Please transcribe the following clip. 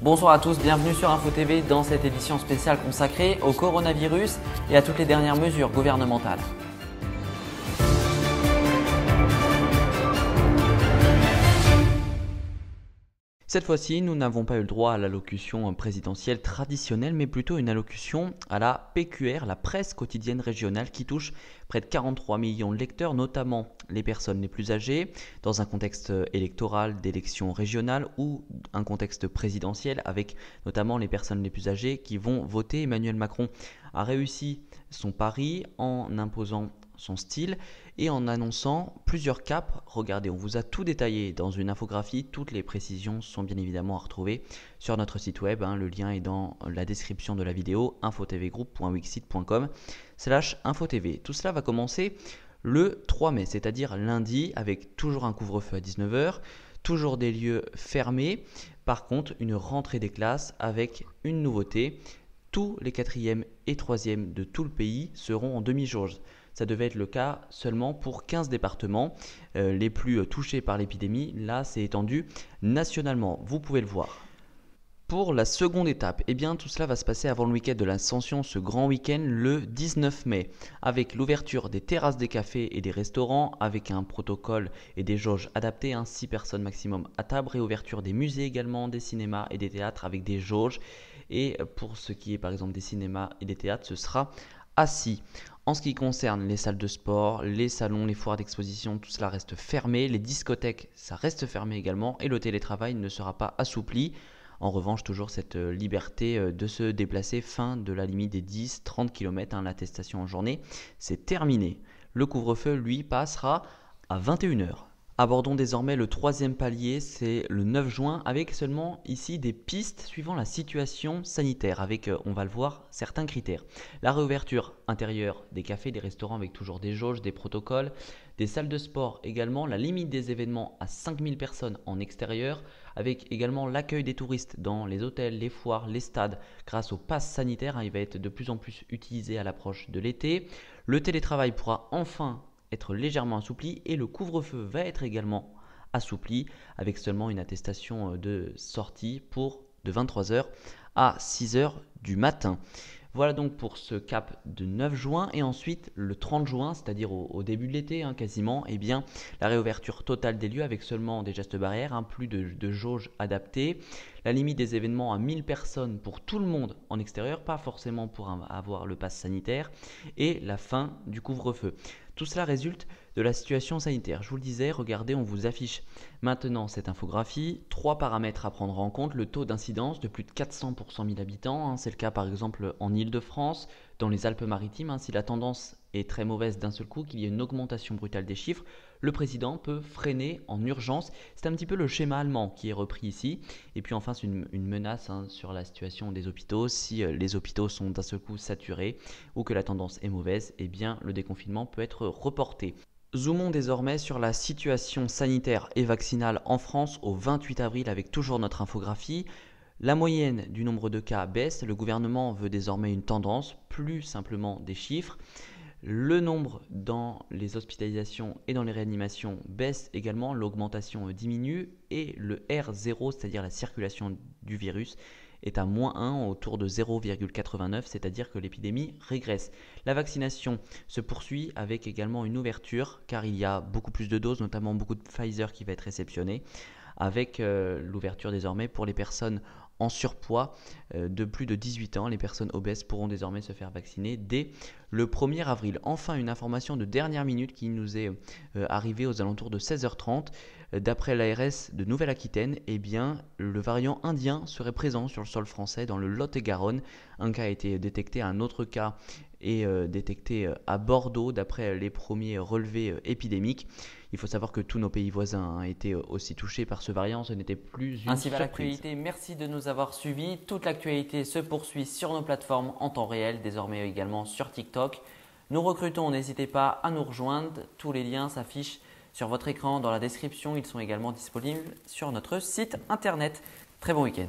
Bonsoir à tous, bienvenue sur Info TV dans cette édition spéciale consacrée au coronavirus et à toutes les dernières mesures gouvernementales. Cette fois-ci, nous n'avons pas eu le droit à l'allocution présidentielle traditionnelle, mais plutôt une allocution à la PQR, la presse quotidienne régionale, qui touche près de 43 millions de lecteurs, notamment les personnes les plus âgées, dans un contexte électoral, d'élections régionales ou un contexte présidentiel, avec notamment les personnes les plus âgées qui vont voter. Emmanuel Macron a réussi son pari en imposant son style et en annonçant plusieurs caps. Regardez, on vous a tout détaillé dans une infographie. Toutes les précisions sont bien évidemment à retrouver sur notre site web. Le lien est dans la description de la vidéo, infotvgroup.wixsite.com/infotv. Tout cela va commencer le 3 mai, c'est-à-dire lundi, avec toujours un couvre-feu à 19 h, toujours des lieux fermés. Par contre, une rentrée des classes avec une nouveauté. Tous les 4e et 3e de tout le pays seront en demi-jauge. Ça devait être le cas seulement pour 15 départements les plus touchés par l'épidémie. Là, c'est étendu nationalement. Vous pouvez le voir. Pour la seconde étape, tout cela va se passer avant le week-end de l'Ascension, ce grand week-end le 19 mai, avec l'ouverture des terrasses des cafés et des restaurants, avec un protocole et des jauges adaptés, 6 personnes maximum à table, réouverture des musées également, des cinémas et des théâtres avec des jauges. Et pour ce qui est par exemple des cinémas et des théâtres, ce sera assis. En ce qui concerne les salles de sport, les salons, les foires d'exposition, tout cela reste fermé. Les discothèques, ça reste fermé également. Et le télétravail ne sera pas assoupli. En revanche, toujours cette liberté de se déplacer, fin de la limite des 10-30 km. L'attestation en journée, c'est terminé. Le couvre-feu, lui, passera à 21 h. Abordons désormais le 3e palier, c'est le 9 juin, avec seulement ici des pistes suivant la situation sanitaire, avec, on va le voir, certains critères. La réouverture intérieure des cafés, des restaurants avec toujours des jauges, des protocoles, des salles de sport également, la limite des événements à 5000 personnes en extérieur, avec également l'accueil des touristes dans les hôtels, les foires, les stades, grâce au pass sanitaire. Il va être de plus en plus utilisé à l'approche de l'été. Le télétravail pourra enfin être légèrement assoupli et le couvre-feu va être également assoupli avec seulement une attestation de sortie de 23 h à 6 h du matin. Voilà donc pour ce cap de 9 juin et ensuite le 30 juin, c'est-à-dire au début de l'été quasiment, la réouverture totale des lieux avec seulement des gestes barrières, plus de jauges adaptées, la limite des événements à 1000 personnes pour tout le monde en extérieur, pas forcément pour avoir le pass sanitaire, et la fin du couvre-feu. Tout cela résulte de la situation sanitaire. Je vous le disais, regardez, on vous affiche maintenant cette infographie. 3 paramètres à prendre en compte. Le taux d'incidence de plus de 400 pour 100 000 habitants. C'est le cas par exemple en Île-de-France, dans les Alpes-Maritimes. Si la tendance est très mauvaise d'un seul coup, qu'il y ait une augmentation brutale des chiffres, le président peut freiner en urgence. C'est un petit peu le schéma allemand qui est repris ici. Et puis enfin, c'est une menace sur la situation des hôpitaux. Si les hôpitaux sont d'un seul coup saturés ou que la tendance est mauvaise, le déconfinement peut être reporté. Zoomons désormais sur la situation sanitaire et vaccinale en France au 28 avril avec toujours notre infographie. La moyenne du nombre de cas baisse. Le gouvernement veut désormais une tendance, plus simplement des chiffres. Le nombre dans les hospitalisations et dans les réanimations baisse également, l'augmentation diminue et le R0, c'est-à-dire la circulation du virus, est à -1 autour de 0,89, c'est-à-dire que l'épidémie régresse. La vaccination se poursuit avec également une ouverture car il y a beaucoup plus de doses, notamment beaucoup de Pfizer qui va être réceptionné, avec l'ouverture désormais pour les personnes en surpoids de plus de 18 ans. Les personnes obèses pourront désormais se faire vacciner dès le 1er avril. Enfin, une information de dernière minute qui nous est arrivée aux alentours de 16 h 30. D'après l'ARS de Nouvelle-Aquitaine, le variant indien serait présent sur le sol français dans le Lot-et-Garonne. Un cas a été détecté, un autre cas est détecté à Bordeaux d'après les premiers relevés épidémiques. Il faut savoir que tous nos pays voisins étaient aussi touchés par ce variant, ce n'était plus une Ainsi va surprise. l'actualité, merci de nous avoir suivis. Toute l'actualité se poursuit sur nos plateformes en temps réel, désormais également sur TikTok. Nous recrutons, n'hésitez pas à nous rejoindre. Tous les liens s'affichent sur votre écran dans la description. Ils sont également disponibles sur notre site internet. Très bon week-end.